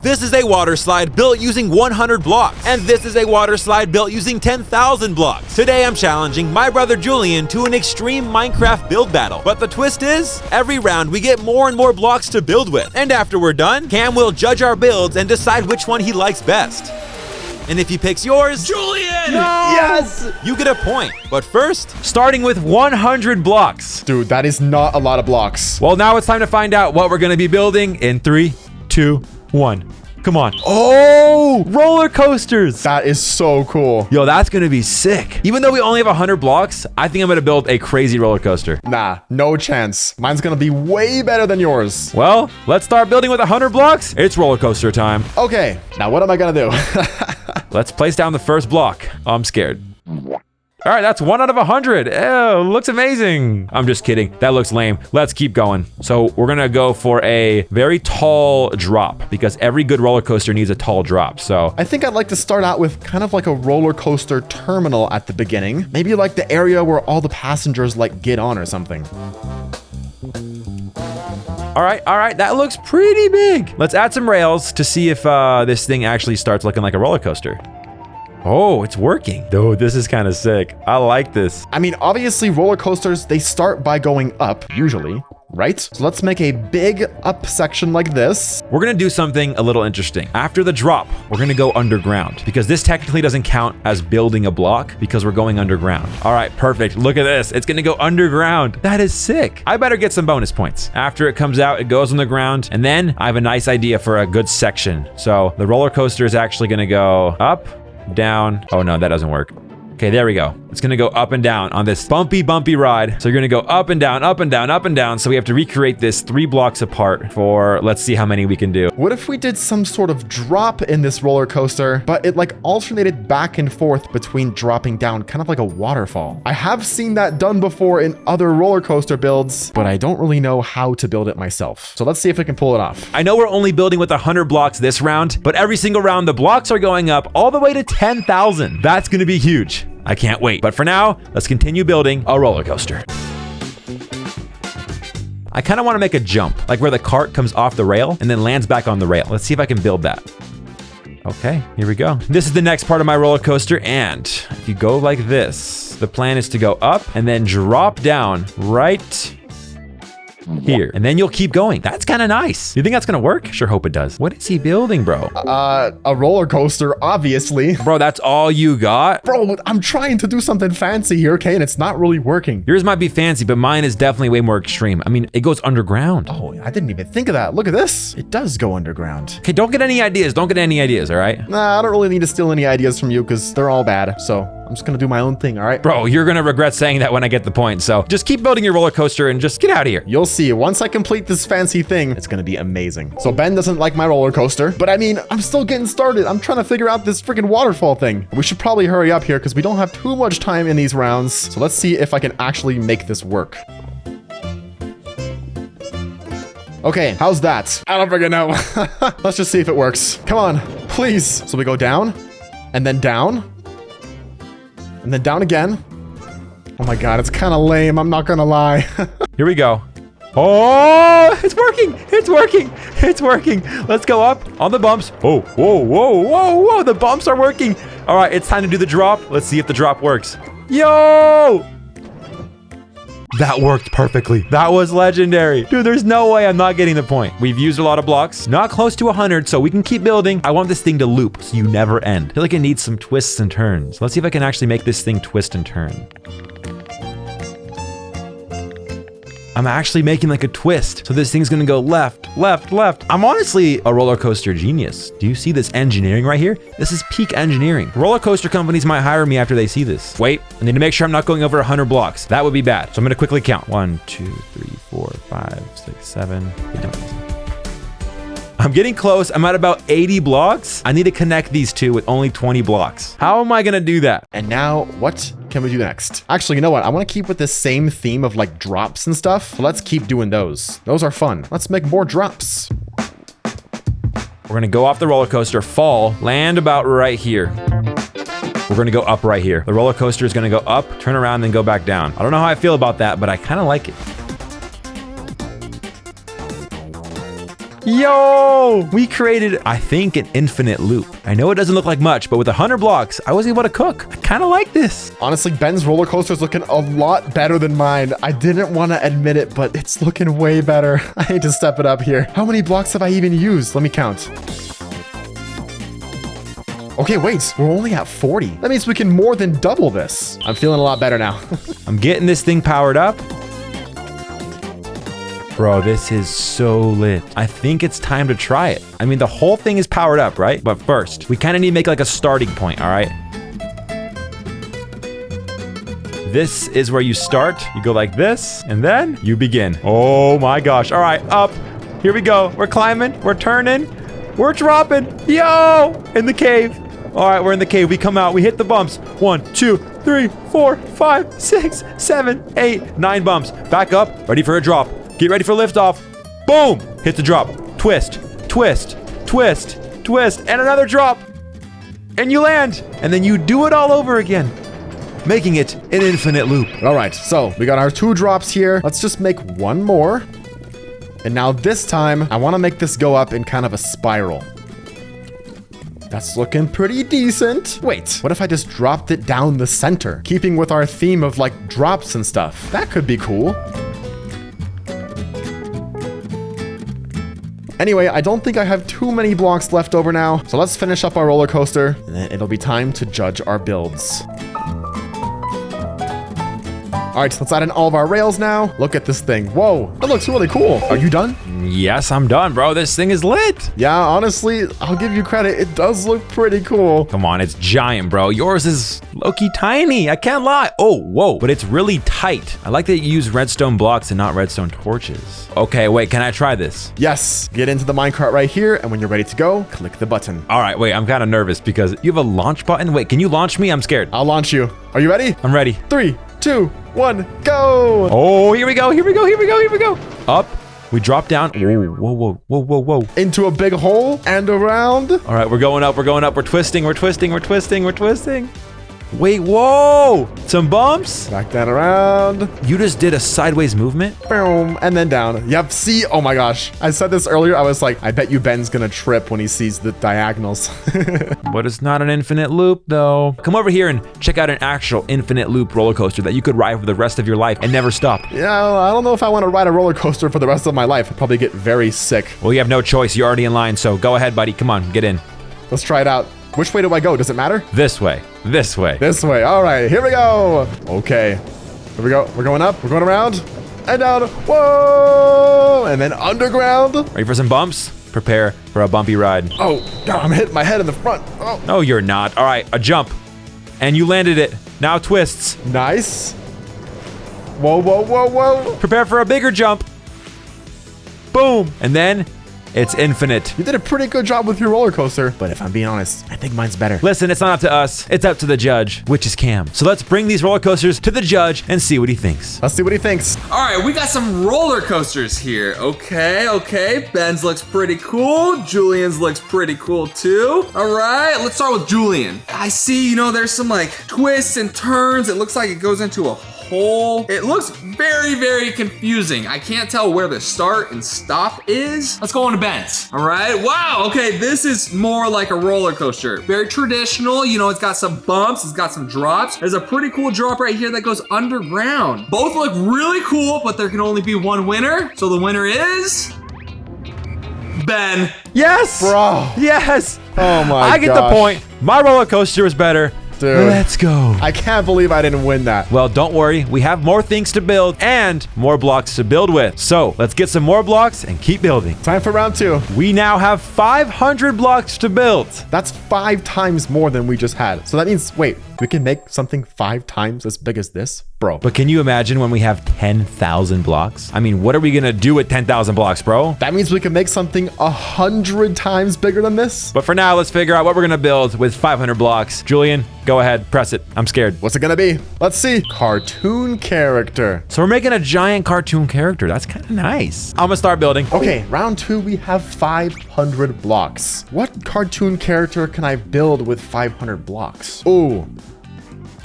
This is a water slide built using 100 blocks, and this is a water slide built using 10,000 blocks. Today I'm challenging my brother Julien to an extreme Minecraft build battle. But the twist is, every round we get more and more blocks to build with. And after we're done, Cam will judge our builds and decide which one he likes best. And if he picks yours, Julien! No! Yes! You get a point. But first, starting with 100 blocks. Dude, that is not a lot of blocks. Well, now it's time to find out what we're gonna be building in 3, 2, 1. Come on. Oh, roller coasters. That is so cool. Yo, that's gonna be sick. Even though we only have 100 blocks, I think I'm gonna build a crazy roller coaster. Nah, no chance. Mine's gonna be way better than yours. Well, let's start building with 100 blocks. It's roller coaster time. Okay, now what am I gonna do? Let's place down the first block. Oh, I'm scared. All right, that's 1 out of 100. Ew, looks amazing. I'm just kidding. That looks lame. Let's keep going. So we're gonna go for a very tall drop because every good roller coaster needs a tall drop. So I think I'd like to start out with kind of like a roller coaster terminal at the beginning. Maybe like the area where all the passengers like get on or something. all right, that looks pretty big. Let's add some rails to see if this thing actually starts looking like a roller coaster. Oh, it's working. Dude, this is kind of sick. I like this. I mean, obviously roller coasters, they start by going up, usually, right? So let's make a big up section like this. We're gonna do something a little interesting. After the drop, we're gonna go underground because this technically doesn't count as building a block because we're going underground. All right, perfect. Look at this. It's gonna go underground. That is sick. I better get some bonus points. After it comes out, it goes on the ground, and then I have a nice idea for a good section. So the roller coaster is actually gonna go up, down. Oh no, that doesn't work. Okay, there we go. It's gonna go up and down on this bumpy ride. So you're gonna go up and down, up and down, up and down. So we have to recreate this 3 blocks apart for, let's see how many we can do. What if we did some sort of drop in this roller coaster, but it like alternated back and forth between dropping down, kind of like a waterfall? I have seen that done before in other roller coaster builds, but I don't really know how to build it myself. So let's see if we can pull it off. I know we're only building with 100 blocks this round, but every single round the blocks are going up all the way to 10,000. That's gonna be huge. I can't wait. But for now, let's continue building a roller coaster. I kind of want to make a jump, like where the cart comes off the rail and then lands back on the rail. Let's see if I can build that. Okay, here we go. This is the next part of my roller coaster, and if you go like this, the plan is to go up and then drop down right here, and then you'll keep going. That's kind of nice. You think that's gonna work? Sure hope it does. What is he building, bro? A roller coaster, obviously. Bro, that's all you got? Bro, I'm trying to do something fancy here, okay? And it's not really working. Yours might be fancy, but mine is definitely way more extreme. I mean, it goes underground. Oh, I didn't even think of that. Look at this. It does go underground. Okay, don't get any ideas. Don't get any ideas, all right? Nah, I don't really need to steal any ideas from you because they're all bad. So I'm just gonna do my own thing, all right? Bro, you're gonna regret saying that when I get the point. So just keep building your roller coaster and just get out of here. You'll see. Once I complete this fancy thing, it's gonna be amazing. So Ben doesn't like my roller coaster, but I mean, I'm still getting started. I'm trying to figure out this freaking waterfall thing. We should probably hurry up here because we don't have too much time in these rounds. So let's see if I can actually make this work. Okay, how's that? I don't freaking know. Let's just see if it works. Come on, please. So we go down, and then down, and then down again. Oh my God, it's kind of lame. I'm not gonna lie. Here we go. Oh, it's working. It's working. It's working. Let's go up on the bumps. Oh, whoa, whoa, whoa, whoa. The bumps are working. All right, it's time to do the drop. Let's see if the drop works. Yo! That worked perfectly. That was legendary. Dude, there's no way I'm not getting the point. We've used a lot of blocks, not close to 100, so we can keep building. I want this thing to loop so you never end. I feel like it needs some twists and turns. Let's see if I can actually make this thing twist and turn. I'm actually making like a twist. So this thing's gonna go left, left, left. I'm honestly a roller coaster genius. Do you see this engineering right here? This is peak engineering. Roller coaster companies might hire me after they see this. Wait, I need to make sure I'm not going over 100 blocks. That would be bad. So I'm gonna quickly count. 1, 2, 3, 4, 5, 6, 7. I'm getting close. I'm at about 80 blocks. I need to connect these two with only 20 blocks. How am I gonna do that? And now what can we do next? Actually, you know what? I want to keep with this same theme of like drops and stuff. So let's keep doing those. Those are fun. Let's make more drops. We're gonna go off the roller coaster, fall, land about right here. We're gonna go up right here. The roller coaster is gonna go up, turn around, then go back down. I don't know how I feel about that, but I kind of like it. Yo, we created, I think, an infinite loop. I know it doesn't look like much, but with 100 blocks, I was able to cook. I kind of like this. Honestly, Ben's roller coaster is looking a lot better than mine. I didn't want to admit it, but it's looking way better. I hate to step it up here. How many blocks have I even used? Let me count. Okay, wait, we're only at 40. That means we can more than double this. I'm feeling a lot better now. I'm getting this thing powered up. Bro, this is so lit. I think it's time to try it. I mean, the whole thing is powered up, right? But first, we kind of need to make like a starting point, all right? This is where you start. You go like this, and then you begin. Oh my gosh. All right, up. Here we go. We're climbing. We're turning. We're dropping. Yo! In the cave. All right, we're in the cave. We come out. We hit the bumps. 1, 2, 3, 4, 5, 6, 7, 8, 9 bumps. Back up. Ready for a drop. Get ready for liftoff. Boom! Hit the drop. Twist, twist, twist, twist, and another drop. And you land. And then you do it all over again, making it an infinite loop. All right, so we got our 2 drops here. Let's just make 1 more. And now this time, I want to make this go up in kind of a spiral. That's looking pretty decent. Wait, what if I just dropped it down the center? Keeping with our theme of like drops and stuff. That could be cool. Anyway, I don't think I have too many blocks left over now. So let's finish up our roller coaster, and then it'll be time to judge our builds. All right, let's add in all of our rails now. Look at this thing. Whoa, that looks really cool. Are you done? Yes, I'm done, bro. This thing is lit. Yeah, honestly, I'll give you credit. It does look pretty cool. Come on, it's giant, bro. Yours is low-key tiny. I can't lie. Oh, whoa, but it's really tight. I like that you use redstone blocks and not redstone torches. Okay, wait, can I try this? Yes, get into the minecart right here, and when you're ready to go, click the button. All right, wait, I'm kind of nervous because you have a launch button. Wait, can you launch me? I'm scared. I'll launch you. Are you ready? I'm ready. 3, 2, 1, go! Oh, here we go, here we go, here we go, here we go. Up, we drop down. Whoa, whoa, whoa, whoa, whoa, whoa. Into a big hole and around. All right, we're going up, we're going up. We're twisting, we're twisting, we're twisting, we're twisting. Wait, whoa! Some bumps? Back that around. You just did a sideways movement? Boom, and then down. Yep, see? Oh my gosh. I said this earlier. I was like, I bet you Ben's gonna trip when he sees the diagonals. But it's not an infinite loop, though. Come over here and check out an actual infinite loop roller coaster that you could ride for the rest of your life and never stop. Yeah, I don't know if I want to ride a roller coaster for the rest of my life. I'd probably get very sick. Well, you have no choice. You're already in line, so go ahead, buddy. Come on, get in. Let's try it out. Which way do I go? Does it matter? This way. This way. This way. All right, here we go. Okay. Here we go. We're going up. We're going around. And down. Whoa! And then underground. Ready for some bumps? Prepare for a bumpy ride. Oh, God, I'm hitting my head in the front. Oh. No, you're not. All right, a jump. And you landed it. Now twists. Nice. Whoa, whoa, whoa, whoa. Prepare for a bigger jump. Boom. And then it's infinite. You did a pretty good job with your roller coaster, but if I'm being honest, I think mine's better. Listen, it's not up to us. It's up to the judge, which is Cam. So let's bring these roller coasters to the judge and see what he thinks. Let's see what he thinks. All right, we got some roller coasters here. Okay. Ben's looks pretty cool. Julian's looks pretty cool too. All right, let's start with Julian. I see, there's some like twists and turns. It looks like it goes into a hole. It looks very, very confusing. I can't tell where the start and stop is. Let's go on to Ben's. All right, wow, okay, this is more like a roller coaster. Very traditional, it's got some bumps, it's got some drops. There's a pretty cool drop right here that goes underground. Both look really cool, but there can only be one winner. So the winner is Ben. Yes! Bro. Yes! Oh my I get the point. My roller coaster was better. Dude. Let's go. I can't believe I didn't win that. Well, don't worry. We have more things to build and more blocks to build with. So let's get some more blocks and keep building. Time for round 2. We now have 500 blocks to build. That's 5 times more than we just had. So that means, wait, we can make something 5 times as big as this? Bro. But can you imagine when we have 10,000 blocks? I mean, what are we going to do with 10,000 blocks, bro? That means we can make something 100 times bigger than this? But for now, let's figure out what we're going to build with 500 blocks. Julian, go ahead. Press it. I'm scared. What's it gonna be? Let's see. Cartoon character. So we're making a giant cartoon character. That's kind of nice. I'm gonna start building. Okay, round 2, we have 500 blocks. What cartoon character can I build with 500 blocks? Ooh.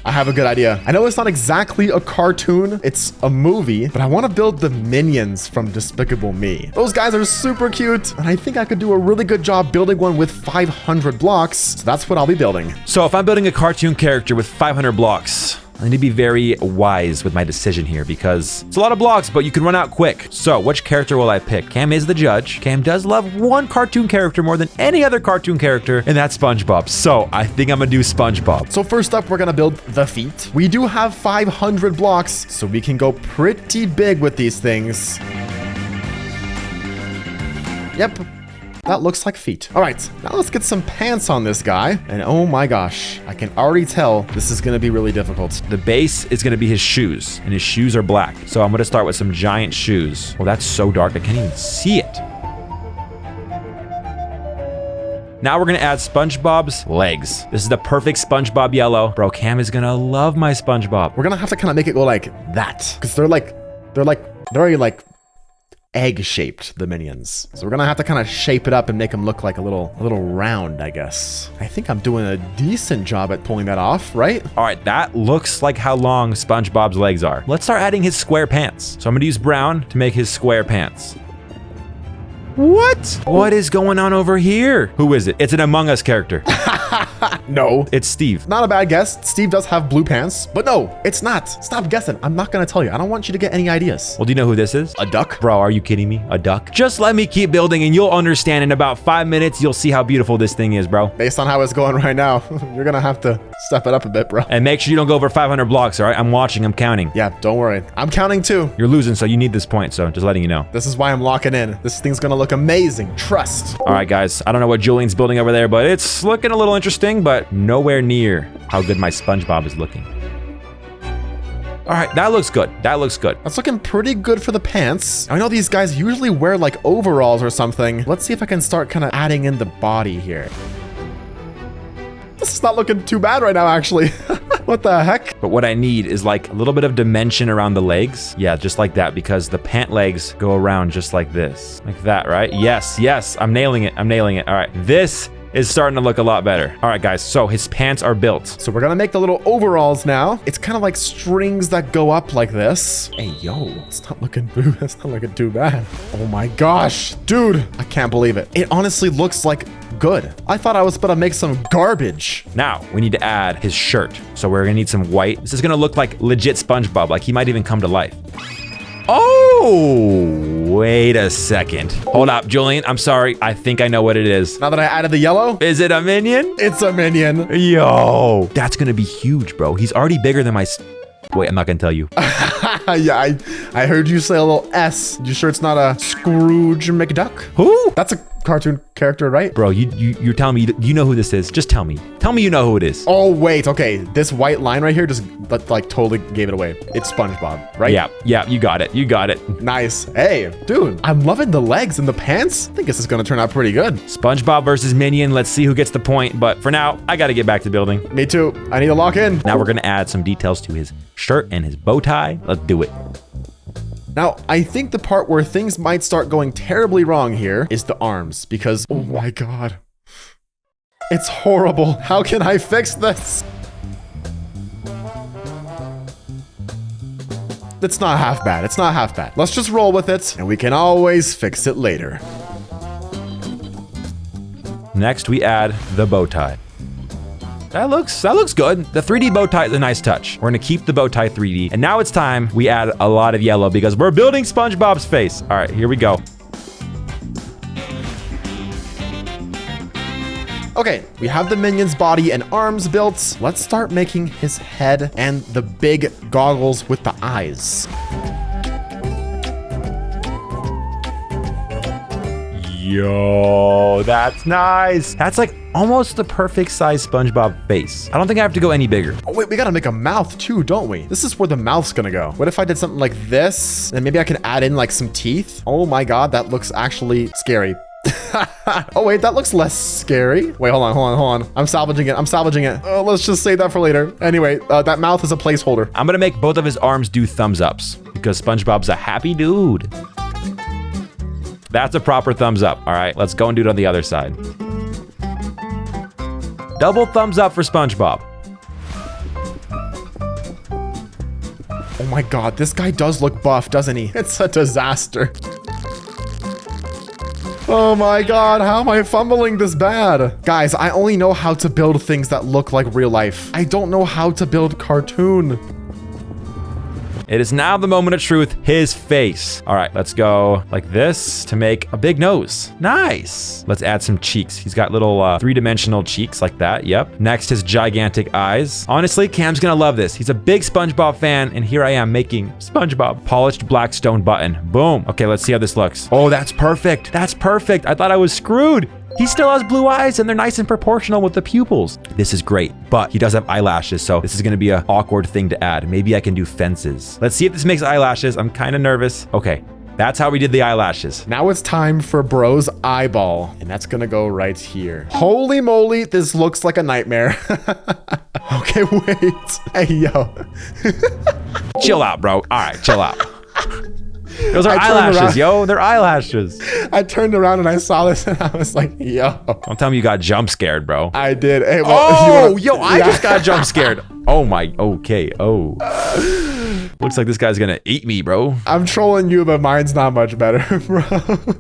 I have a good idea. I know it's not exactly a cartoon, it's a movie, but I want to build the minions from Despicable Me. Those guys are super cute, and I think I could do a really good job building one with 500 blocks, so that's what I'll be building. So if I'm building a cartoon character with 500 blocks, I need to be very wise with my decision here because it's a lot of blocks, but you can run out quick. So which character will I pick? Cam is the judge. Cam does love one cartoon character more than any other cartoon character, and that's SpongeBob. So I think I'm gonna do SpongeBob. So first up, we're gonna build the feet. We do have 500 blocks, so we can go pretty big with these things. Yep. That looks like feet. All right, now let's get some pants on this guy. And oh my gosh, I can already tell this is gonna be really difficult. The base is gonna be his shoes, and his shoes are black. So I'm gonna start with some giant shoes. Well, that's so dark, I can't even see it. Now we're gonna add SpongeBob's legs. This is the perfect SpongeBob yellow. Bro, Cam is gonna love my SpongeBob. We're gonna have to kind of make it go like that, because they're very like egg-shaped, the minions. So we're gonna have to kind of shape it up and make them look like a little round, I guess. I think I'm doing a decent job at pulling that off, right? All right, that looks like how long SpongeBob's legs are. Let's start adding his square pants. So I'm gonna use brown to make his square pants. What? What is going on over here? Who is it? It's an Among Us character. No. It's Steve. Not a bad guess. Steve does have blue pants, but no, it's not. Stop guessing. I'm not gonna tell you. I don't want you to get any ideas. Well, do you know who this is? A duck? Bro, are you kidding me? A duck? Just let me keep building and you'll understand in about 5 minutes. You'll see how beautiful this thing is, bro. Based on how it's going right now, you're gonna have to step it up a bit, bro. And make sure you don't go over 500 blocks, all right? I'm watching, I'm counting. Yeah, don't worry. I'm counting too. You're losing, so you need this point, so just letting you know. This is why I'm locking in. This thing's gonna look amazing. Trust. All right, guys. I don't know what Julian's building over there, but it's looking a little interesting, but nowhere near how good my SpongeBob is looking. All right, that looks good. That looks good. That's looking pretty good for the pants. I know these guys usually wear like overalls or something. Let's see if I can start kind of adding in the body here. This is not looking too bad right now, actually. What the heck? But what I need is like a little bit of dimension around the legs. Yeah, just like that, because the pant legs go around just like this. Like that, right? Yes, yes, I'm nailing it. I'm nailing it. All right, this is starting to look a lot better. All right, guys, so his pants are built. So we're gonna make the little overalls now. It's kind of like strings that go up like this. Hey, yo, it's not looking too bad. Oh my gosh, dude, I can't believe it. It honestly looks like good. I thought I was about to make some garbage. Now, we need to add his shirt. So we're gonna need some white. This is gonna look like legit SpongeBob, like he might even come to life. Oh, wait a second. Hold up, Julian. I'm sorry. I think I know what it is. Now that I added the yellow, Is it a minion? it's a minion. Yo, that's gonna be huge, bro. He's already bigger than my... Wait, I'm not gonna tell you. Yeah, I heard you say a little S. You sure it's not a Scrooge McDuck? Who? That's a cartoon character, right? Bro, you're telling me you know who this is. Just tell me. Tell me you know who it is. Oh, wait, okay. This white line right here just like totally gave it away. It's SpongeBob, right? Yeah, you got it. You got it. Nice. Hey, dude, I'm loving the legs and the pants. I think this is gonna turn out pretty good. SpongeBob versus Minion. Let's see who gets the point. But for now, I gotta get back to building. Me too. I need to lock in. Now we're gonna add some details to his shirt and his bow tie. Let's do it. Now, I think the part where things might start going terribly wrong here is the arms, because, oh my god. It's horrible. How can I fix this? It's not half bad. It's not half bad. Let's just roll with it, and we can always fix it later. Next, we add the bow tie. That looks good. The 3D bow tie is a nice touch. We're gonna keep the bow tie 3D. And now it's time we add a lot of yellow because we're building SpongeBob's face. All right, here we go. Okay, we have the minion's body and arms built. Let's start making his head and the big goggles with the eyes. Yo, that's nice. That's like almost the perfect size SpongeBob face. I don't think I have to go any bigger. Oh wait, we gotta make a mouth too, don't we? This is where the mouth's gonna go. What if I did something like this? And maybe I can add in like some teeth. Oh my god, that looks actually scary. Oh wait, that looks less scary. Wait, hold on. I'm salvaging it. Oh, let's just save that for later. Anyway, that mouth is a placeholder. I'm gonna make both of his arms do thumbs ups because SpongeBob's a happy dude. That's a proper thumbs up. All right, let's go and do it on the other side. Double thumbs up for SpongeBob. Oh my God, this guy does look buff, doesn't he? It's a disaster. Oh my God, how am I fumbling this bad? Guys, I only know how to build things that look like real life. I don't know how to build cartoon. It is now the moment of truth, his face. All right, let's go like this to make a big nose. Nice. Let's add some cheeks. He's got little three-dimensional cheeks like that. Yep. Next, his gigantic eyes. Honestly, Cam's gonna love this. He's a big SpongeBob fan, and here I am making SpongeBob. Polished black stone button. Boom. Okay, let's see how this looks. Oh, that's perfect. That's perfect. I thought I was screwed. He still has blue eyes and they're nice and proportional with the pupils. This is great, but he does have eyelashes, so this is gonna be an awkward thing to add. Maybe I can do fences. Let's see if this makes eyelashes. I'm kind of nervous. Okay, that's how we did the eyelashes. Now it's time for bro's eyeball, and that's gonna go right here. Holy moly, this looks like a nightmare. Okay, wait. Hey, yo. Chill out, bro. All right, chill out. Those are I turned eyelashes, around. yo. They're eyelashes. I turned around and I saw this and I was like, yo. Don't tell me you got jump scared, bro. I did. Hey, well, Oh, yo, I just got jump scared. Oh my, okay, oh. Looks like this guy's gonna eat me, bro. I'm trolling you, but mine's not much better, bro.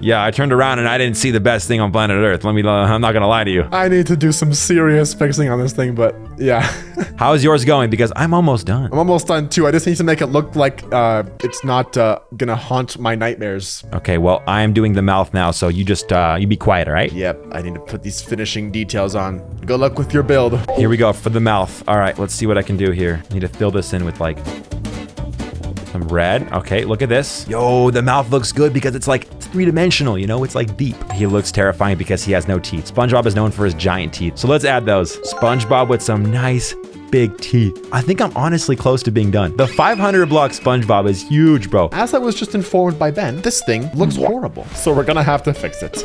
Yeah, I turned around and I didn't see the best thing on planet Earth. I'm not gonna lie to you. I need to do some serious fixing on this thing, but yeah. How's yours going? Because I'm almost done. I'm almost done too. I just need to make it look like it's not gonna haunt my nightmares. Okay, well, I am doing the mouth now, so you just, you be quiet, all right? Yep, I need to put these finishing details on. Good luck with your build. Here we go for the mouth. All right, let's see what I can do here. I need to fill this in with like some red. Okay, look at this. Yo, the mouth looks good because it's like three-dimensional, you know? It's like deep. He looks terrifying because he has no teeth. SpongeBob is known for his giant teeth. So let's add those. SpongeBob with some nice big teeth. I think I'm honestly close to being done. The 500 block SpongeBob is huge, bro. As I was just informed by Ben, this thing looks horrible. So we're gonna have to fix it.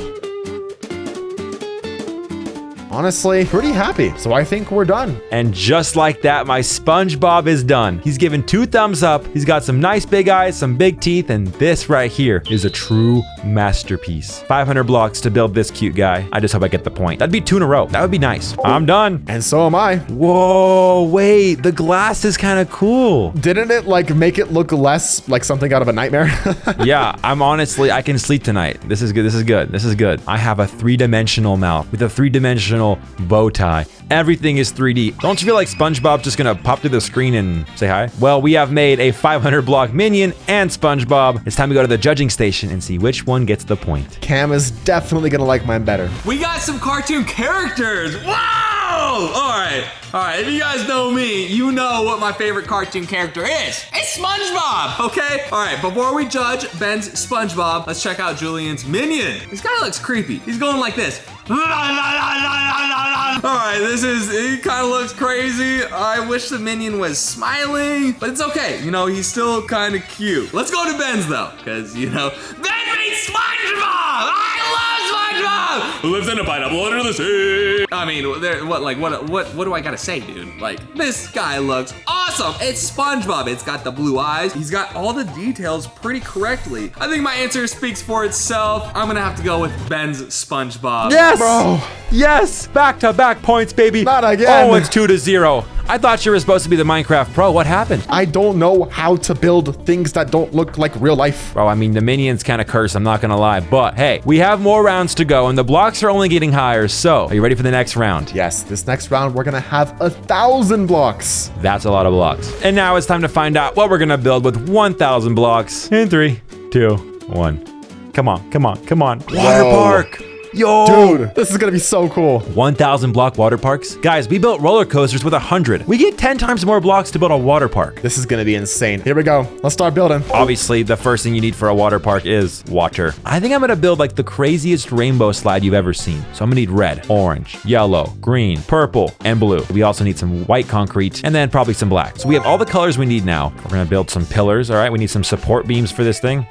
Honestly, pretty happy. So I think we're done. And just like that, my SpongeBob is done. He's given 2 thumbs up. He's got some nice big eyes, some big teeth, and this right here is a true masterpiece. 500 blocks to build this cute guy. I just hope I get the point. That'd be 2 in a row. That would be nice. I'm done. And so am I. Whoa, wait, the glass is kind of cool. Didn't it like make it look less like something out of a nightmare? Yeah, I can sleep tonight. This is good. This is good. This is good. I have a 3-dimensional mouth with a 3-dimensional bow tie. Everything is 3D. Don't you feel like SpongeBob's just gonna pop through the screen and say hi? Well, we have made a 500 block minion and SpongeBob. It's time to go to the judging station and see which one gets the point. Cam is definitely gonna like mine better. We got some cartoon characters. Wow! All right. If you guys know me, you know what my favorite cartoon character is. It's SpongeBob, okay? All right, before we judge Ben's SpongeBob, let's check out Julian's minion. This guy looks creepy. He's going like this. All right, he kind of looks crazy. I wish the minion was smiling, but it's okay. You know, he's still kind of cute. Let's go to Ben's though, because you know, Ben meets SpongeBob. I love SpongeBob. Who lives in a pineapple under the sea? I mean, what do I gotta say, dude? Like, this guy looks awesome. It's SpongeBob. It's got the blue eyes. He's got all the details pretty correctly. I think my answer speaks for itself. I'm gonna have to go with Ben's SpongeBob. Yes! Bro. Yes! Back-to-back points, baby. Not again. Oh, it's 2-0. I thought you were supposed to be the Minecraft pro. What happened? I don't know how to build things that don't look like real life. Bro, I mean, the minion's kind of cursed, I'm not gonna lie. But hey, we have more rounds to go, and the blocks are only getting higher. So, are you ready for the next round? Yes, this next round, we're gonna have 1,000 blocks. That's a lot of blocks. And now it's time to find out what we're gonna build with 1,000 blocks. In 3, 2, 1. Come on. Water park. Yo! Dude, this is gonna be so cool. 1,000 block water parks? Guys, we built roller coasters with 100. We get 10 times more blocks to build a water park. This is gonna be insane. Here we go. Let's start building. Obviously, the first thing you need for a water park is water. I think I'm gonna build like the craziest rainbow slide you've ever seen. So I'm gonna need red, orange, yellow, green, purple, and blue. We also need some white concrete and then probably some black. So we have all the colors we need now. We're gonna build some pillars, all right? We need some support beams for this thing.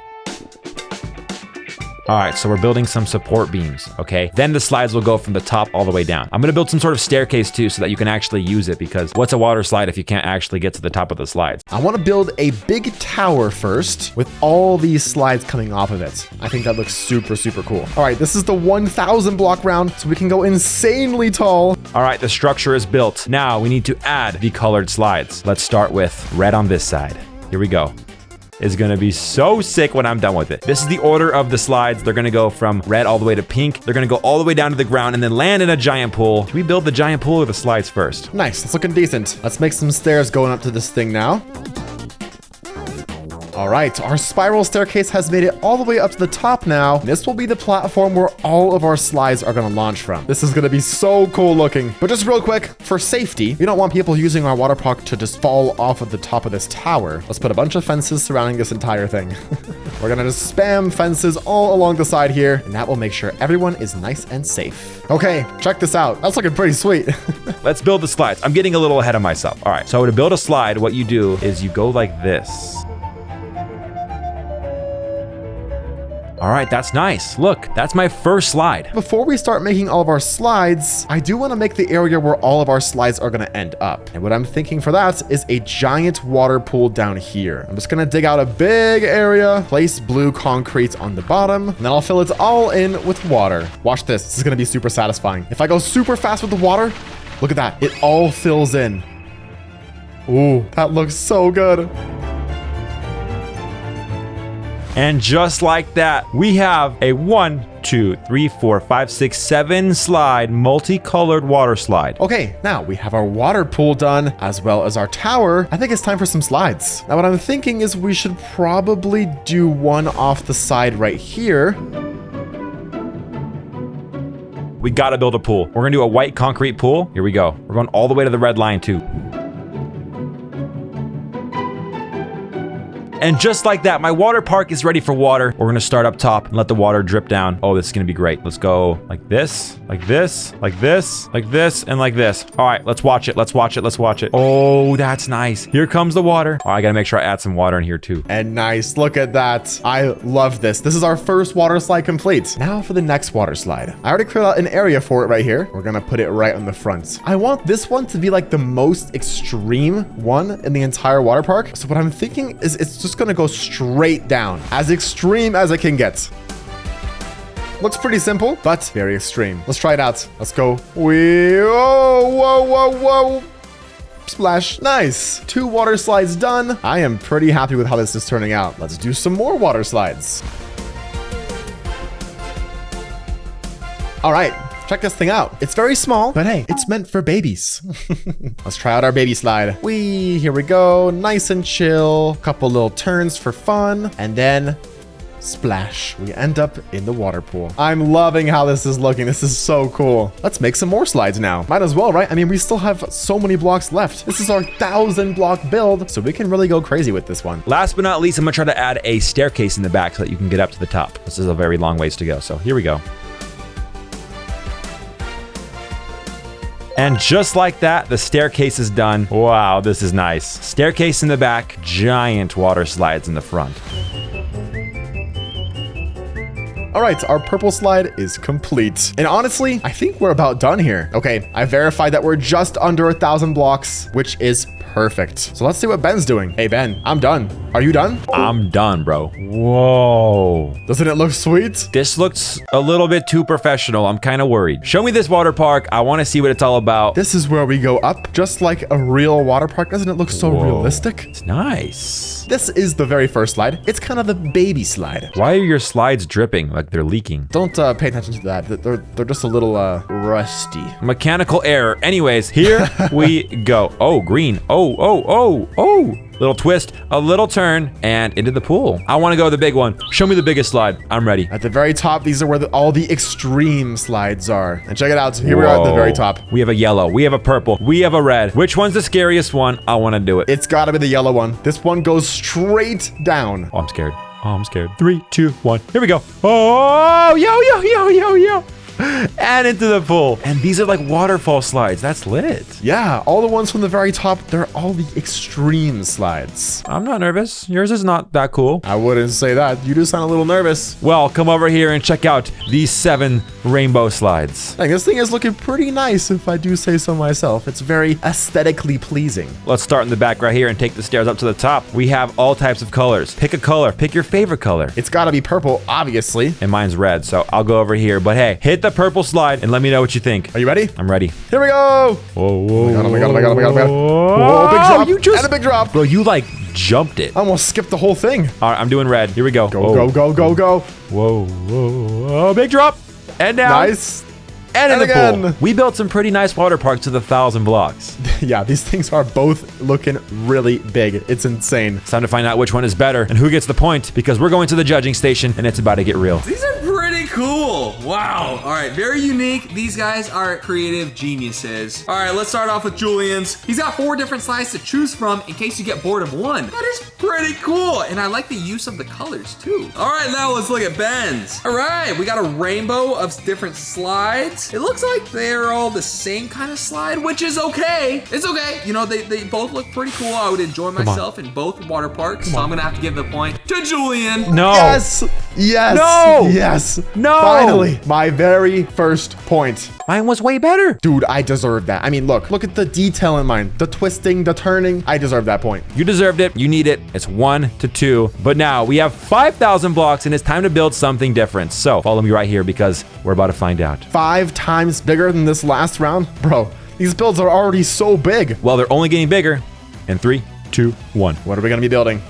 All right, so we're building some support beams, okay? Then the slides will go from the top all the way down. I'm gonna build some sort of staircase too so that you can actually use it, because what's a water slide if you can't actually get to the top of the slides? I wanna build a big tower first with all these slides coming off of it. I think that looks super, super cool. All right, this is the 1,000 block round, so we can go insanely tall. All right, the structure is built. Now we need to add the colored slides. Let's start with red on this side, Here we go. It's gonna be so sick when I'm done with it. This is the order of the slides. They're gonna go from red all the way to pink. They're gonna go all the way down to the ground and then land in a giant pool. Should we build the giant pool or the slides first? Nice, it's looking decent. Let's make some stairs going up to this thing now. All right, our spiral staircase has made it all the way up to the top now. This will be the platform where all of our slides are gonna launch from. This is gonna be so cool looking. But just real quick, for safety, we don't want people using our water park to just fall off of the top of this tower. Let's put a bunch of fences surrounding this entire thing. We're gonna just spam fences all along the side here, and that will make sure everyone is nice and safe. Okay, check this out. That's looking pretty sweet. Let's build the slides. I'm getting a little ahead of myself. All right, so to build a slide, what you do is you go like this. All right, that's nice. Look, that's my first slide. Before we start making all of our slides, I do want to make the area where all of our slides are going to end up. And what I'm thinking for that is a giant water pool down here. I'm just going to dig out a big area, place blue concrete on the bottom, and then I'll fill it all in with water. Watch this. This is going to be super satisfying. If I go super fast with the water, look at that. It all fills in. Ooh, that looks so good. And just like that, we have a 1, 2, 3, 4, 5, 6, 7 slide, multicolored water slide. Okay, now we have our water pool done as well as our tower. I think it's time for some slides. Now what I'm thinking is we should probably do one off the side right here. We gotta build a pool. We're gonna do a white concrete pool. Here we go. We're going all the way to the red line too. And just like that, my water park is ready for water. We're gonna start up top and let the water drip down. Oh, this is gonna be great. Let's go like this, like this, like this, like this, and like this. All right, let's watch it. Let's watch it. Let's watch it. Oh, that's nice. Here comes the water. Oh, I gotta make sure I add some water in here too. And nice, look at that. I love this. This is our first water slide complete. Now for the next water slide. I already cleared out an area for it right here. We're gonna put it right on the front. I want this one to be like the most extreme one in the entire water park. So what I'm thinking is it's just gonna go straight down, as extreme as it can get. Looks pretty simple, but very extreme. Let's try it out. Let's go. Whoa, whoa, whoa, whoa. Splash. Nice. 2 water slides done. I am pretty happy with how this is turning out. Let's do some more water slides. All right. Check this thing out. It's very small, but hey, it's meant for babies. Let's try out our baby slide. Here we go. Nice and chill. Couple little turns for fun. And then splash. We end up in the water pool. I'm loving how this is looking. This is so cool. Let's make some more slides now. Might as well, right? I mean, we still have so many blocks left. This is our 1,000 block build, so we can really go crazy with this one. Last but not least, I'm gonna try to add a staircase in the back so that you can get up to the top. This is a very long ways to go. So here we go. And just like that, the staircase is done. Wow, this is nice. Staircase in the back, giant water slides in the front. All right, our purple slide is complete. And honestly, I think we're about done here. Okay, I verified that we're just under 1,000 blocks, which is perfect. So let's see what Ben's doing. Hey, Ben, I'm done. Are you done? I'm done, bro. Whoa. Doesn't it look sweet? This looks a little bit too professional. I'm kind of worried. Show me this water park. I want to see what it's all about. This is where we go up, just like a real water park. Doesn't it look so realistic? It's nice. This is the very first slide. It's kind of the baby slide. Why are your slides dripping like they're leaking? Don't pay attention to that. They're just a little rusty. Mechanical error. Anyways, here we go. Oh, green. Oh. Little twist, a little turn, and into the pool. I want to go the big one. Show me the biggest slide. I'm ready. At the very top, these are where all the extreme slides are. And check it out. Here we are at the very top. We have a yellow. We have a purple. We have a red. Which one's the scariest one? I want to do it. It's got to be the yellow one. This one goes straight down. Oh, I'm scared. 3, 2, 1. Here we go. Oh, yo. And into the pool. And these are like waterfall slides. That's lit. Yeah, all the ones from the very top, they're all the extreme slides. I'm not nervous. Yours is not that cool. I wouldn't say that. You do sound a little nervous. Well, come over here and check out these 7 rainbow slides. Dang, this thing is looking pretty nice, if I do say so myself. It's very aesthetically pleasing. Let's start in the back right here and take the stairs up to the top. We have all types of colors. Pick a color. Pick your favorite color. It's got to be purple, obviously. And mine's red, so I'll go over here. But hey, hit the purple slide and let me know what you think. Are you ready? I'm ready. Here we go. Whoa. Oh my god. Whoa, big drop. You just... And a big drop. Bro, you like jumped it. I almost skipped the whole thing. All right, I'm doing red. Here we go. Go. Whoa, whoa. Oh, big drop. And down. Nice. And in the again. pool. We built some pretty nice water parks with 1,000 blocks. Yeah, these things are both looking really big. It's insane. It's time to find out which one is better and who gets the point, because we're going to the judging station and it's about to get real. These are pretty cool. Wow. All right, very unique. These guys are creative geniuses. All right, let's start off with Julian's. He's got 4 different slides to choose from in case you get bored of one. That is pretty cool. And I like the use of the colors too. All right, now let's look at Ben's. All right, we got a rainbow of different slides. It looks like they're all the same kind of slide, which is okay. It's okay. You know, they both look pretty cool. I would enjoy myself in both water parks. So I'm gonna have to give the point to Julian. No. Yes. No. Yes. No. Finally, my very first point. Mine was way better. Dude, I deserve that. I mean, look at the detail in mine. The twisting, the turning. I deserve that point. You deserved it. You need it. It's 1-2. But now we have 5,000 blocks and it's time to build something different. So follow me right here because we're about to find out. 5 times bigger than this last round? Bro, these builds are already so big. Well, they're only getting bigger. In 3, 2, 1. What are we gonna be building?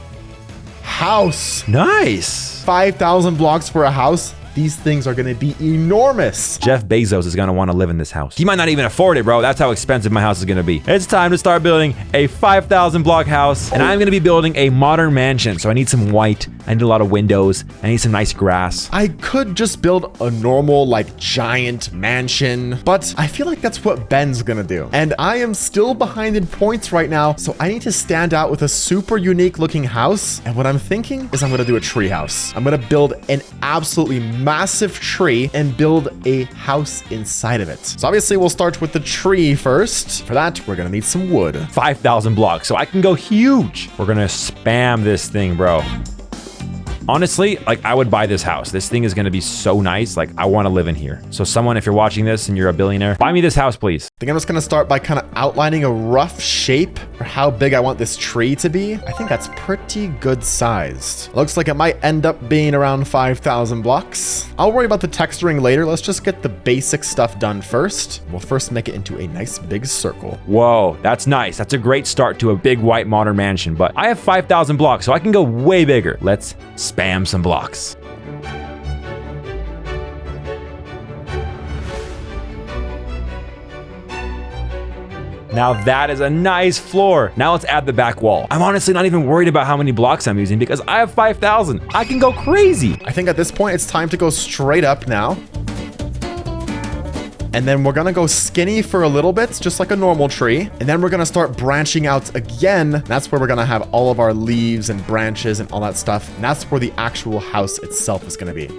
House. Nice. 5,000 blocks for a house. These things are gonna be enormous. Jeff Bezos is gonna want to live in this house. He might not even afford it, bro. That's how expensive my house is gonna be. It's time to start building a 5,000 block house, and I'm gonna be building a modern mansion. So I need some white. I need a lot of windows. I need some nice grass. I could just build a normal, like, giant mansion, but I feel like that's what Ben's gonna do. And I am still behind in points right now, so I need to stand out with a super unique looking house. And what I'm thinking is I'm gonna do a tree house. I'm gonna build an absolutely massive tree and build a house inside of it. So obviously we'll start with the tree first. For that, we're gonna need some wood. 5,000 blocks, so I can go huge. We're gonna spam this thing, bro. Honestly, like, I would buy this house. This thing is going to be so nice. Like, I want to live in here. So someone, if you're watching this and you're a billionaire, buy me this house, please. I think I'm just going to start by kind of outlining a rough shape for how big I want this tree to be. I think that's pretty good sized. Looks like it might end up being around 5,000 blocks. I'll worry about the texturing later. Let's just get the basic stuff done first. We'll first make it into a nice big circle. Whoa, that's nice. That's a great start to a big white modern mansion, but I have 5,000 blocks, so I can go way bigger. Let's spam some blocks. Now that is a nice floor. Now let's add the back wall. I'm honestly not even worried about how many blocks I'm using because I have 5,000. I can go crazy. I think at this point it's time to go straight up now. And then we're gonna go skinny for a little bit, just like a normal tree. And then we're gonna start branching out again. That's where we're gonna have all of our leaves and branches and all that stuff. And that's where the actual house itself is gonna be.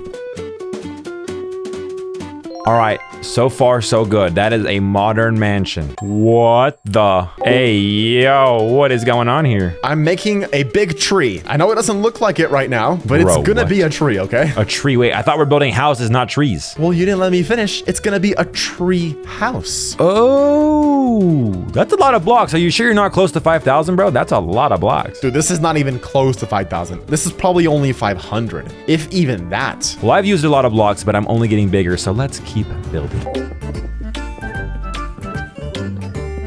All right, so far so good. That is a modern mansion. What the? Hey, yo, what is going on here? I'm making a big tree. I know it doesn't look like it right now, but Bro, it's gonna what? be a tree, okay? A tree, wait, I thought we're building houses, not trees. Well, you didn't let me finish. It's gonna be a tree house. Oh, that's a lot of blocks. Are you sure you're not close to 5,000, bro? That's a lot of blocks. Dude, this is not even close to 5,000. This is probably only 500, if even that. Well, I've used a lot of blocks, but I'm only getting bigger, so let's keep building.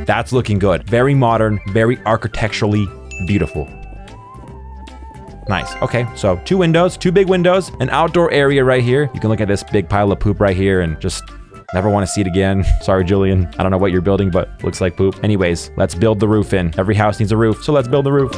That's looking good. Very modern, very architecturally beautiful. Nice. Okay, so 2 windows, 2 big windows, an outdoor area right here. You can look at this big pile of poop right here and just never want to see it again. Sorry, Julian. I don't know what you're building, but looks like poop. Anyways, let's build the roof in. Every house needs a roof, so let's build the roof.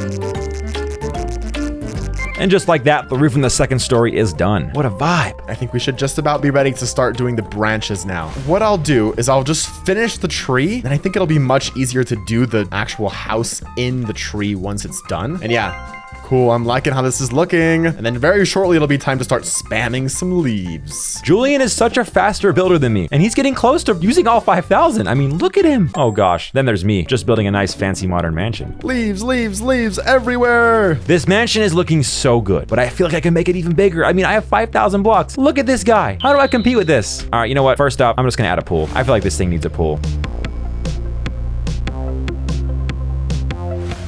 And just like that, the roof in the second story is done. What a vibe. I think we should just about be ready to start doing the branches now. What I'll do is I'll just finish the tree, and I think it'll be much easier to do the actual house in the tree once it's done. And yeah, cool, I'm liking how this is looking. And then very shortly, it'll be time to start spamming some leaves. Julian is such a faster builder than me, and he's getting close to using all 5,000. I mean, look at him. Oh gosh, then there's me, just building a nice fancy modern mansion. Leaves, leaves, leaves everywhere. This mansion is looking so good, but I feel like I can make it even bigger. I mean, I have 5,000 blocks. Look at this guy. How do I compete with this? All right, you know what? First up, I'm just gonna add a pool. I feel like this thing needs a pool.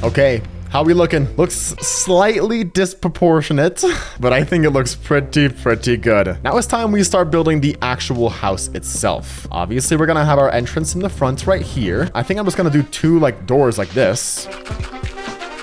Okay. How we looking? Looks slightly disproportionate, but I think it looks pretty good. Now it's time we start building the actual house itself. Obviously, we're gonna have our entrance in the front right here. I think I'm just gonna do 2 like doors like this.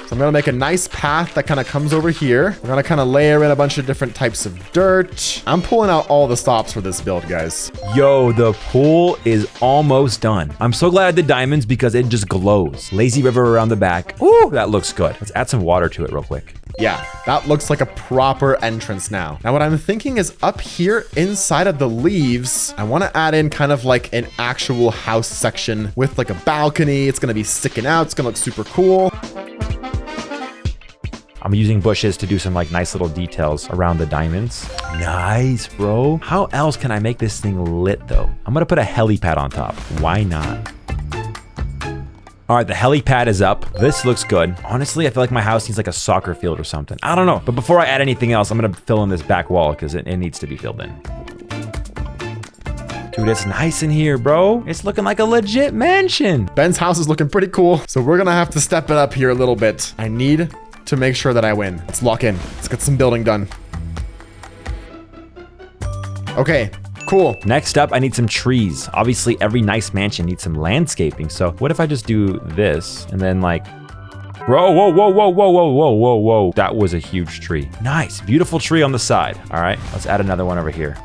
So I'm gonna make a nice path that kind of comes over here. We're gonna kind of layer in a bunch of different types of dirt. I'm pulling out all the stops for this build, guys. Yo, the pool is almost done. I'm so glad I did diamonds because it just glows. Lazy river around the back. Ooh, that looks good. Let's add some water to it real quick. Yeah, that looks like a proper entrance now. Now, what I'm thinking is up here inside of the leaves, I want to add in kind of like an actual house section with like a balcony. It's going to be sticking out. It's going to look super cool. I'm using bushes to do some like nice little details around the diamonds. Nice, bro. How else can I make this thing lit though? I'm going to put a helipad on top. Why not? All right, the helipad is up. This looks good. Honestly, I feel like my house needs like a soccer field or something. I don't know. But before I add anything else, I'm gonna fill in this back wall because it needs to be filled in. Dude, it's nice in here, bro. It's looking like a legit mansion. Ben's house is looking pretty cool. So we're gonna have to step it up here a little bit. I need to make sure that I win. Let's lock in. Let's get some building done. Okay. Cool. Next up, I need some trees. Obviously, every nice mansion needs some landscaping. So what if I just do this and then like, whoa, whoa, whoa, whoa, whoa, whoa, whoa, whoa, whoa. That was a huge tree. Nice. Beautiful tree on the side. All right, let's add another one over here.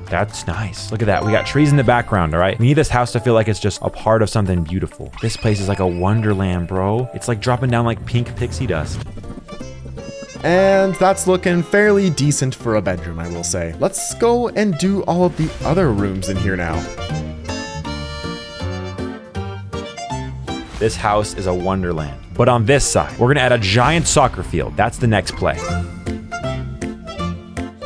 That's nice. Look at that. We got trees in the background, all right? We need this house to feel like it's just a part of something beautiful. This place is like a wonderland, bro. It's like dropping down like pink pixie dust. And that's looking fairly decent for a bedroom, I will say. Let's go and do all of the other rooms in here now. This house is a wonderland. But on this side, we're gonna add a giant soccer field. That's the next play.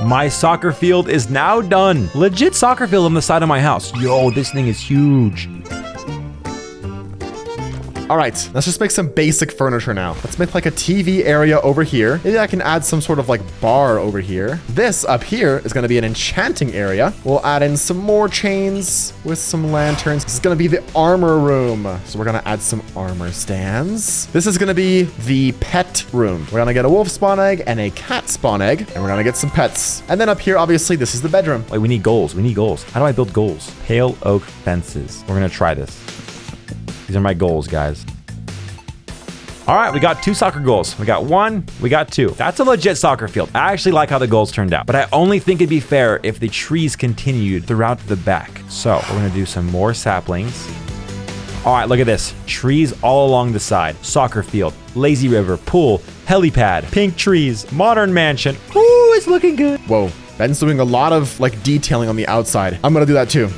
My soccer field is now done. Legit soccer field on the side of my house. Yo, this thing is huge. All right, let's just make some basic furniture now. Let's make like a TV area over here. Maybe I can add some sort of like bar over here. This up here is gonna be an enchanting area. We'll add in some more chains with some lanterns. This is gonna be the armor room. So we're gonna add some armor stands. This is gonna be the pet room. We're gonna get a wolf spawn egg and a cat spawn egg, and we're gonna get some pets. And then up here, obviously, this is the bedroom. Wait, we need goals. We need goals. How do I build goals? Pale oak fences. We're gonna try this. These are my goals, guys. All right, we got 2 soccer goals. We got 1, we got 2. That's a legit soccer field. I actually like how the goals turned out, but I only think it'd be fair if the trees continued throughout the back. So we're gonna do some more saplings. All right, look at this. Trees all along the side. Soccer field, lazy river, pool, helipad, pink trees, modern mansion. Ooh, it's looking good. Whoa, Ben's doing a lot of like detailing on the outside. I'm gonna do that too.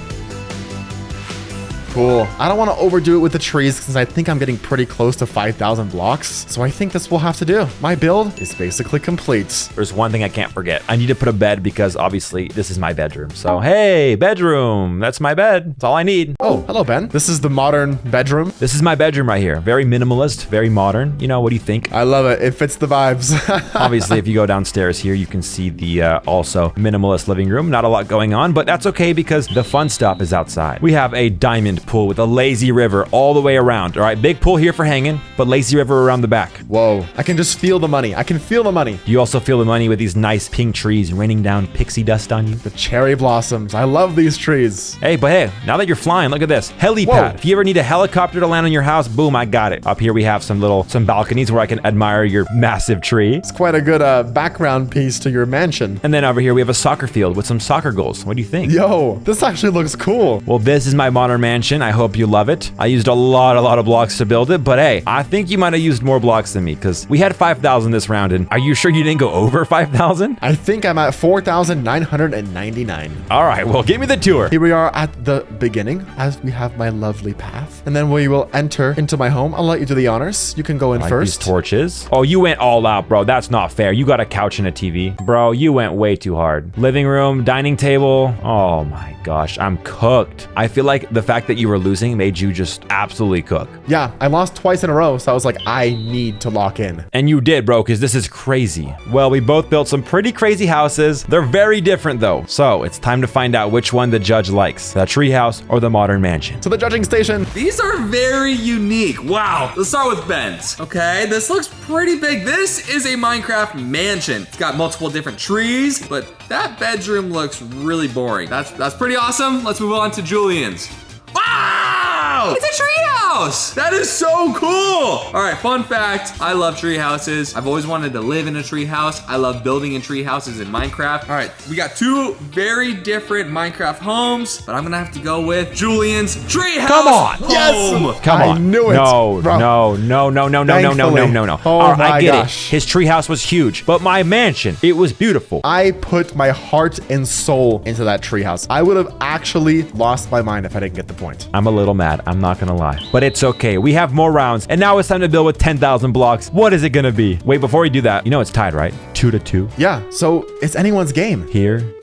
Cool. I don't want to overdo it with the trees since I think I'm getting pretty close to 5,000 blocks. So I think this will have to do. My build is basically complete. There's one thing I can't forget. I need to put a bed because obviously this is my bedroom. So, hey, bedroom. That's my bed. That's all I need. Oh, hello, Ben. This is the modern bedroom. This is my bedroom right here. Very minimalist, very modern. You know, what do you think? I love it. It fits the vibes. Obviously, if you go downstairs here, you can see the also minimalist living room. Not a lot going on, but that's okay because the fun stuff is outside. We have a diamond pool with a lazy river all the way around. All right, big pool here for hanging, but lazy river around the back. Whoa, I can just feel the money. I can feel the money. Do you also feel the money with these nice pink trees raining down pixie dust on you? The cherry blossoms. I love these trees. Hey, but hey, now that you're flying, look at this. Helipad. Whoa. If you ever need a helicopter to land on your house, boom, I got it. Up here we have some balconies where I can admire your massive tree. It's quite a good background piece to your mansion. And then over here we have a soccer field with some soccer goals. What do you think? Yo, this actually looks cool. Well, this is my modern mansion. I hope you love it. I used a lot of blocks to build it, but hey, I think you might have used more blocks than me because we had 5,000 this round, and are you sure you didn't go over 5,000? I think I'm at 4,999. All right, well, give me the tour. Here we are at the beginning as we have my lovely path. And then we will enter into my home. I'll let you do the honors. You can go in Like first. these torches. Oh, you went all out, bro. That's not fair. You got a couch and a TV. Bro, you went way too hard. Living room, dining table. Oh my gosh, I'm cooked. I feel like the fact that you were losing made you just absolutely cook. Yeah, I lost twice in a row, so I was like, I need to lock in. And you did, bro, because this is crazy. Well, we both built some pretty crazy houses. They're very different, though. So it's time to find out which one the judge likes, the treehouse or the modern mansion. To the judging station. These are very unique. Wow. Let's start with Ben's. Okay, this looks pretty big. This is a Minecraft mansion. It's got multiple different trees, but that bedroom looks really boring. That's pretty awesome. Let's move on to Julian's. Wow! It's a treehouse! house. That is so cool. All right, fun fact. I love tree houses. I've always wanted to live in a tree house. I love building in tree houses in Minecraft. All right, we got two very different Minecraft homes, but I'm gonna have to go with Julian's tree house. Come on. Yes. Come on. I knew it. No, Bro. no. Oh All right, my I get gosh. it. His treehouse was huge, but my mansion, it was beautiful. I put my heart and soul into that treehouse. I would have actually lost my mind if I didn't get the point. I'm a little mad. I'm not gonna lie, but it's okay. We have more rounds, and now it's time to build with 10,000 blocks. What is it gonna be? Wait, before we do that, you know it's tied, right? 2-2. Yeah, so it's anyone's game. Here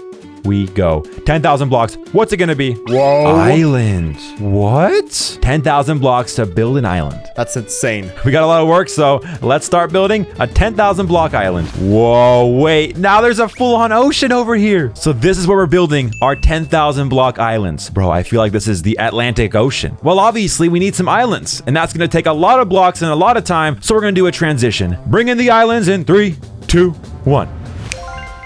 we go. 10,000 blocks. What's it gonna be? Whoa. Island. What? 10,000 blocks to build an island. That's insane. We got a lot of work, so let's start building a 10,000 block island. Whoa, wait. Now there's a full-on ocean over here. So this is where we're building our 10,000 block islands. Bro, I feel like this is the Atlantic Ocean. Well, obviously, we need some islands, and that's going to take a lot of blocks and a lot of time, so we're going to do a transition. Bring in the islands in 3, 2, 1.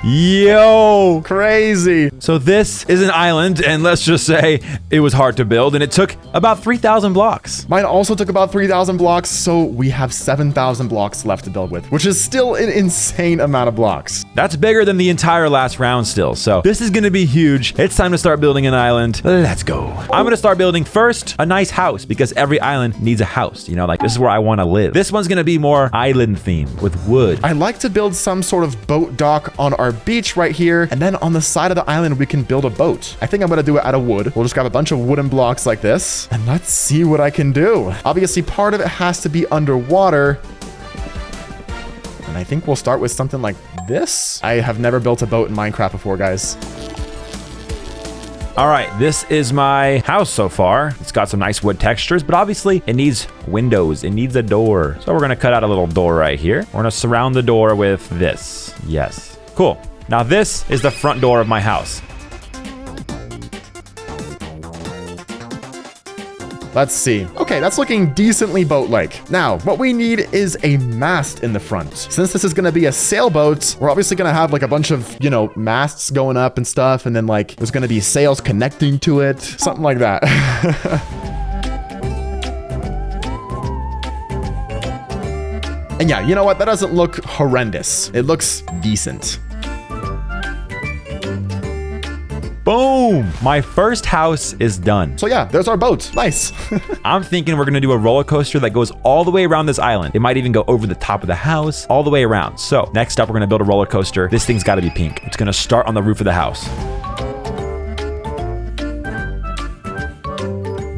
Yo! Crazy. So this is an island, and let's just say it was hard to build, and it took about 3,000 blocks. Mine also took about 3,000 blocks, so we have 7,000 blocks left to build with, which is still an insane amount of blocks. That's bigger than the entire last round still, so this is gonna be huge. It's time to start building an island. Let's go. I'm gonna start building first a nice house, because every island needs a house. You know, like this is where I wanna live. This one's gonna be more island themed with wood. I like to build some sort of boat dock on our beach right here, and then on the side of the island we can build a boat. I think I'm gonna do it out of wood. We'll just grab a bunch of wooden blocks like this, and let's see what I can do. Obviously, part of it has to be underwater, and I think we'll start with something like this. I have never built a boat in Minecraft before, guys. All right, this is my house so far. It's got some nice wood textures, but obviously it needs windows. It needs a door. So we're gonna cut out a little door right here. We're gonna surround the door with this. Yes, cool. Now this is the front door of my house. Let's see. Okay, that's looking decently boat-like. Now, what we need is a mast in the front. Since this is gonna be a sailboat, we're obviously gonna have like a bunch of, you know, masts going up and stuff, and then like there's gonna be sails connecting to it, something like that. And yeah, you know what? That doesn't look horrendous. It looks decent. Boom! My first house is done. So yeah, there's our boat. Nice. I'm thinking we're gonna do a roller coaster that goes all the way around this island. It might even go over the top of the house, all the way around. So next up, we're gonna build a roller coaster. This thing's gotta be pink. It's gonna start on the roof of the house.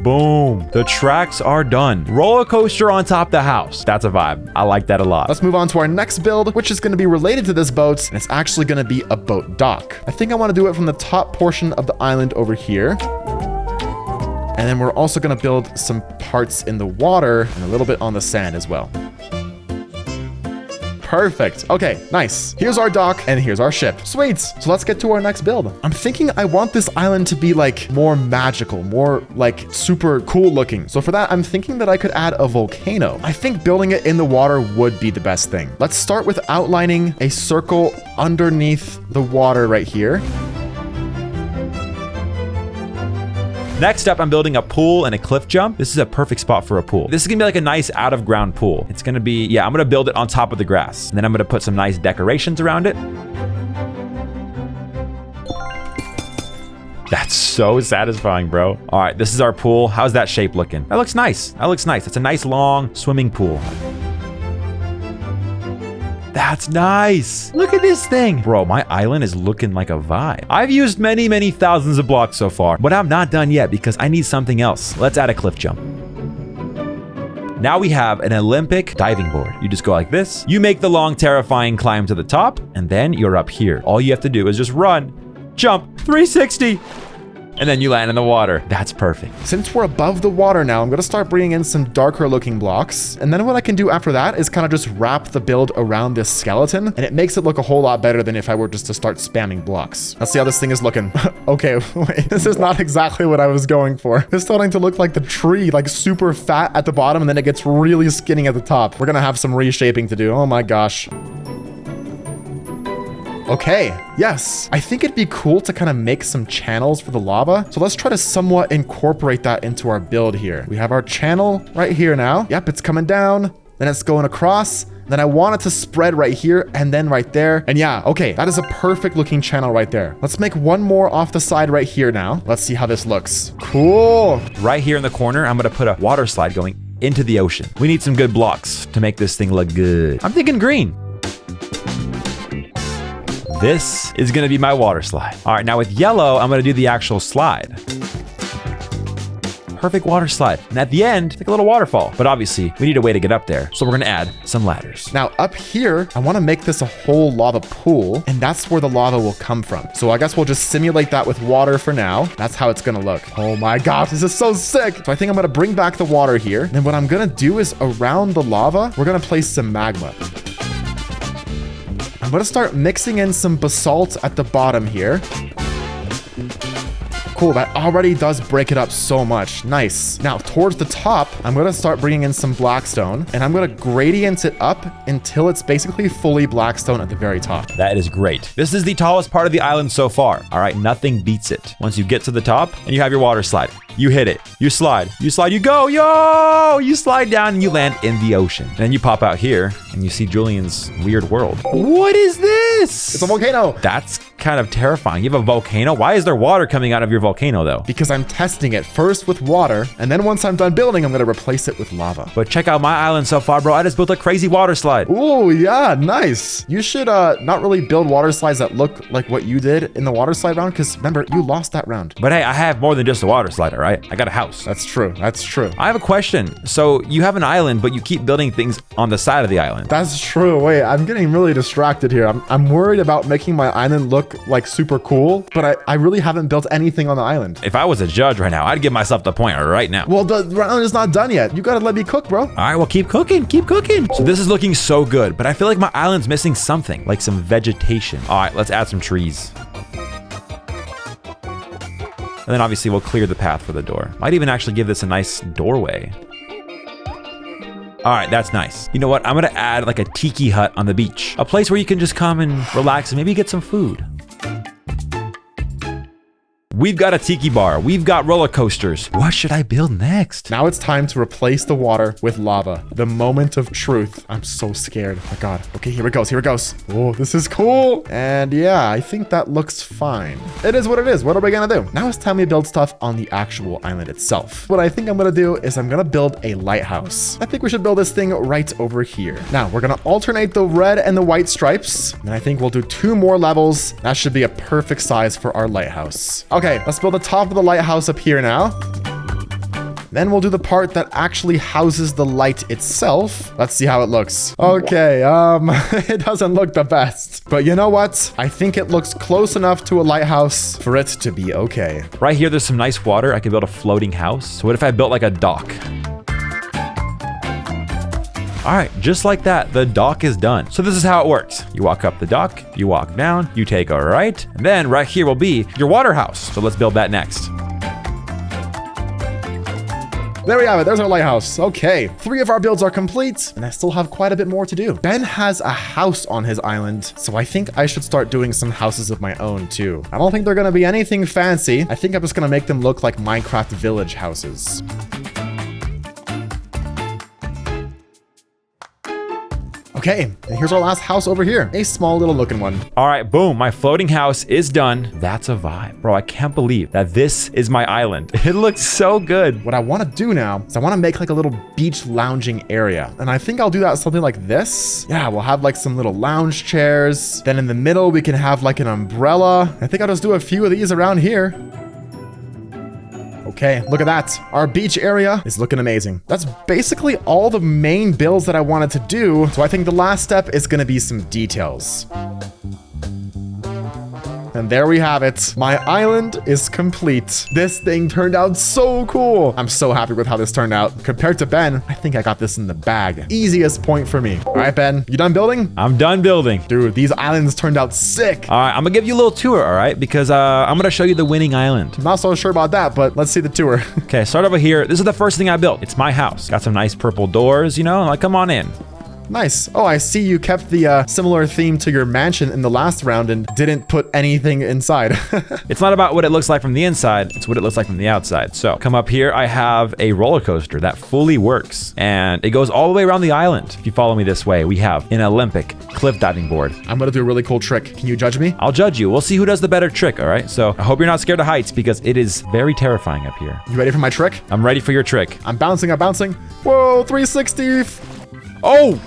Boom. The tracks are done. Roller coaster on top of the house. That's a vibe. I like that a lot. Let's move on to our next build, which is going to be related to this boat, and it's actually going to be a boat dock. I think I want to do it from the top portion of the island over here. And then we're also going to build some parts in the water and a little bit on the sand as well. Perfect. Okay, nice. Here's our dock and here's our ship. Sweet. So let's get to our next build. I'm thinking I want this island to be like more magical, more like super cool looking. So for that, I'm thinking that I could add a volcano. I think building it in the water would be the best thing. Let's start with outlining a circle underneath the water right here. Next up, I'm building a pool and a cliff jump. This is a perfect spot for a pool. This is gonna be like a nice out of ground pool. It's gonna be, yeah, I'm gonna build it on top of the grass. And then I'm gonna put some nice decorations around it. That's so satisfying, bro. All right, this is our pool. How's that shape looking? That looks nice. That looks nice. It's a nice long swimming pool. That's nice. Look at this thing. Bro, my island is looking like a vibe. I've used many, many thousands of blocks so far, but I'm not done yet because I need something else. Let's add a cliff jump. Now we have an Olympic diving board. You just go like this. You make the long, terrifying climb to the top, and then you're up here. All you have to do is just run, jump, 360. And then you land in the water. That's perfect. Since we're above the water now, I'm going to start bringing in some darker looking blocks. And then what I can do after that is kind of just wrap the build around this skeleton. And it makes it look a whole lot better than if I were just to start spamming blocks. Let's see how this thing is looking. Okay, wait, this is not exactly what I was going for. It's starting to look like the tree, like super fat at the bottom, and then it gets really skinny at the top. We're going to have some reshaping to do. Oh my gosh. Okay, yes. I think it'd be cool to kind of make some channels for the lava. So let's try to somewhat incorporate that into our build here. We have our channel right here now. Yep, it's coming down. Then it's going across. Then I want it to spread right here and then right there. And yeah, okay, that is a perfect looking channel right there. Let's make one more off the side right here now. Let's see how this looks. Cool. Right here in the corner, I'm gonna put a water slide going into the ocean. We need some good blocks to make this thing look good. I'm thinking green. This is gonna be my water slide. All right, now with yellow, I'm gonna do the actual slide. Perfect water slide. And at the end, like a little waterfall. But obviously, we need a way to get up there. So we're gonna add some ladders. Now up here, I wanna make this a whole lava pool, and that's where the lava will come from. So I guess we'll just simulate that with water for now. That's how it's gonna look. Oh my gosh, this is so sick. So I think I'm gonna bring back the water here. And what I'm gonna do is around the lava, we're gonna place some magma. I'm gonna start mixing in some basalt at the bottom here. Cool, that already does break it up so much. Nice. Now, towards the top, I'm gonna start bringing in some blackstone, and I'm gonna gradient it up until it's basically fully blackstone at the very top. That is great. This is the tallest part of the island so far. All right, nothing beats it. Once you get to the top and you have your water slide, you hit it, you slide, you go, yo! You slide down and you land in the ocean. Then you pop out here and you see Julian's weird world. What is this? It's a volcano. That's kind of terrifying. You have a volcano? Why is there water coming out of your volcano though? Because I'm testing it first with water, and then once I'm done building, I'm gonna replace it with lava. But check out my island so far, bro. I just built a crazy water slide. Oh yeah, nice. You should not really build water slides that look like what you did in the water slide round, because remember, you lost that round. But hey, I have more than just a water slide, all right? I got a house. That's true. That's true. I have a question. So you have an island, but you keep building things on the side of the island. That's true. Wait, I'm getting really distracted here. I'm worried about making my island look like super cool, but I really haven't built anything on the island. If I was a judge right now, I'd give myself the point right now. Well, the round is not done yet. You gotta let me cook, bro. All right, well, keep cooking, keep cooking. So this is looking so good, but I feel like my island's missing something, like some vegetation. All right, let's add some trees. And then obviously we'll clear the path for the door. Might even actually give this a nice doorway. All right, that's nice. You know what? I'm gonna add like a tiki hut on the beach. A place where you can just come and relax and maybe get some food. We've got a tiki bar. We've got roller coasters. What should I build next? Now it's time to replace the water with lava. The moment of truth. I'm so scared. Oh my God. Okay, here it goes. Here it goes. Oh, this is cool. And yeah, I think that looks fine. It is what it is. What are we gonna do? Now it's time we build stuff on the actual island itself. What I think I'm gonna do is I'm gonna build a lighthouse. I think we should build this thing right over here. Now we're gonna alternate the red and the white stripes. And I think we'll do 2 more levels. That should be a perfect size for our lighthouse. Okay, let's build the top of the lighthouse up here now. Then we'll do the part that actually houses the light itself. Let's see how it looks. Okay, it doesn't look the best. But you know what? I think it looks close enough to a lighthouse for it to be okay. Right here, there's some nice water. I could build a floating house. So what if I built like a dock? All right, just like that, the dock is done. So this is how it works. You walk up the dock, you walk down, you take a right, and then right here will be your water house. So let's build that next. There we have it. There's our lighthouse. Okay, 3 of our builds are complete, and I still have quite a bit more to do. Ben has a house on his island, so I think I should start doing some houses of my own too. I don't think they're gonna be anything fancy. I think I'm just gonna make them look like Minecraft village houses. Okay, and here's our last house over here. A small little looking one. All right, boom, my floating house is done. That's a vibe. Bro, I can't believe that this is my island. It looks so good. What I want to do now is I want to make like a little beach lounging area. And I think I'll do that something like this. Yeah, we'll have like some little lounge chairs. Then in the middle, we can have like an umbrella. I think I'll just do a few of these around here. Okay, look at that. Our beach area is looking amazing. That's basically all the main builds that I wanted to do. So I think the last step is going to be some details. And there we have it. My island is complete. This thing turned out so cool. I'm so happy with how this turned out. Compared to Ben, I think I got this in the bag. Easiest point for me. All right, Ben, you done building? I'm done building. Dude, these islands turned out sick. All right, I'm gonna give you a little tour, all right? Because I'm gonna show you the winning island. I'm not so sure about that, but let's see the tour. Okay, start over here. This is the first thing I built. It's my house. Got some nice purple doors, you know, like come on in. Nice. Oh, I see you kept the similar theme to your mansion in the last round and didn't put anything inside. It's not about what it looks like from the inside, it's what it looks like from the outside. So come up here, I have a roller coaster that fully works and it goes all the way around the island. If you follow me this way, we have an Olympic cliff diving board. I'm gonna do a really cool trick. Can you judge me? I'll judge you. We'll see who does the better trick, all right? So I hope you're not scared of heights because it is very terrifying up here. You ready for my trick? I'm ready for your trick. I'm bouncing, I'm bouncing. Whoa, 360. Oh!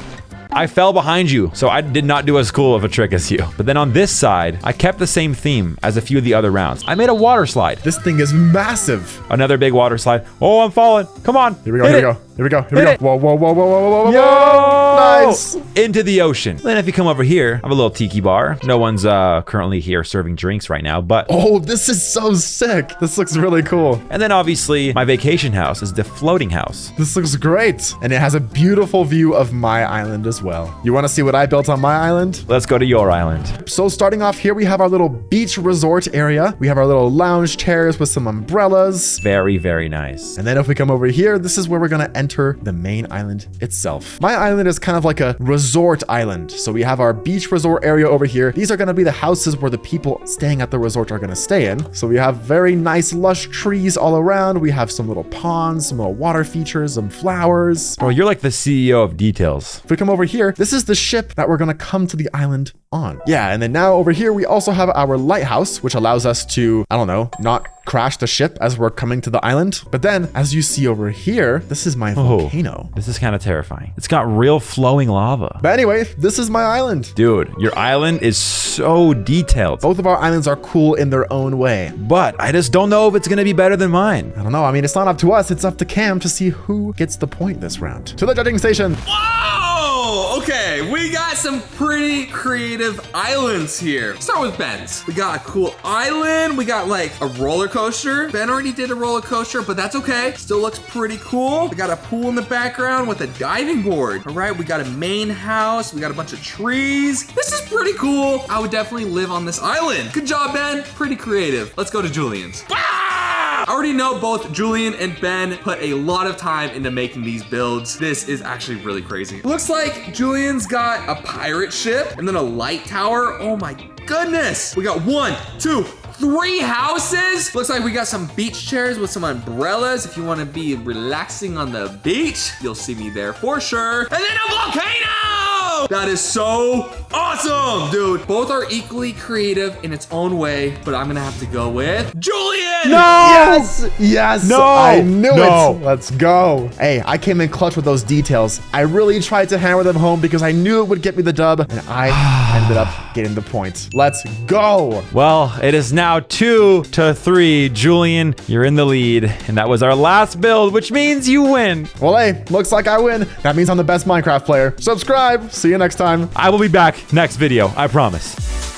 I fell behind you, so I did not do as cool of a trick as you. But then on this side, I kept the same theme as a few of the other rounds. I made a water slide. This thing is massive. Another big water slide. Oh, I'm falling. Come on. Here we go, here we go. Here we go, here we go. Hit it. Whoa, whoa, whoa, whoa, whoa, whoa, whoa, Yo! whoa. Nice. Into the ocean. Then if you come over here, I have a little tiki bar. No one's currently here serving drinks right now, but... Oh, this is so sick. This looks really cool. And then obviously, my vacation house is the floating house. This looks great. And it has a beautiful view of my island as well. You want to see what I built on my island? Let's go to your island. So starting off here, we have our little beach resort area. We have our little lounge chairs with some umbrellas. Very, very nice. And then if we come over here, this is where we're going to enter the main island itself. My island is kind of like a resort island. So we have our beach resort area over here. These are going to be the houses where the people staying at the resort are going to stay in. So we have very nice lush trees all around. We have some little ponds, some little water features, some flowers. Bro, you're like the CEO of details. If we come over here, this is the ship that we're going to come to the island on. Yeah, and then now over here, we also have our lighthouse, which allows us to, I don't know, not crash the ship as we're coming to the island. But then, as you see over here, this is my volcano. This is kind of terrifying. It's got real flowing lava. But anyway, this is my island. Dude, your island is so detailed. Both of our islands are cool in their own way. But I just don't know if it's going to be better than mine. I don't know. I mean, it's not up to us. It's up to Cam to see who gets the point this round. To the judging station. Whoa! Okay, we got some pretty creative islands here. Start with Ben's. We got a cool island. We got like a roller coaster. Ben already did a roller coaster, but that's okay. Still looks pretty cool. We got a pool in the background with a diving board. All right, we got a main house. We got a bunch of trees. This is pretty cool. I would definitely live on this island. Good job, Ben. Pretty creative. Let's go to Julian's. I already know both Julien and Ben put a lot of time into making these builds. This is actually really crazy. Looks like Julian's got a pirate ship and then a light tower. Oh my goodness. We got 1, 2, 3 houses. Looks like we got some beach chairs with some umbrellas. If you want to be relaxing on the beach, you'll see me there for sure. And then a volcano! That is so awesome, dude. Both are equally creative in its own way, but I'm gonna have to go with Julien. No! Yes! Yes! No! I knew No! it! Let's go. Hey, I came in clutch with those details. I really tried to hammer them home because I knew it would get me the dub, and I ended up getting the point. Let's go! Well, it is now 2-3. Julien, you're in the lead. And that was our last build, which means you win. Well, hey, looks like I win. That means I'm the best Minecraft player. Subscribe. See you next time. I will be back next video, I promise.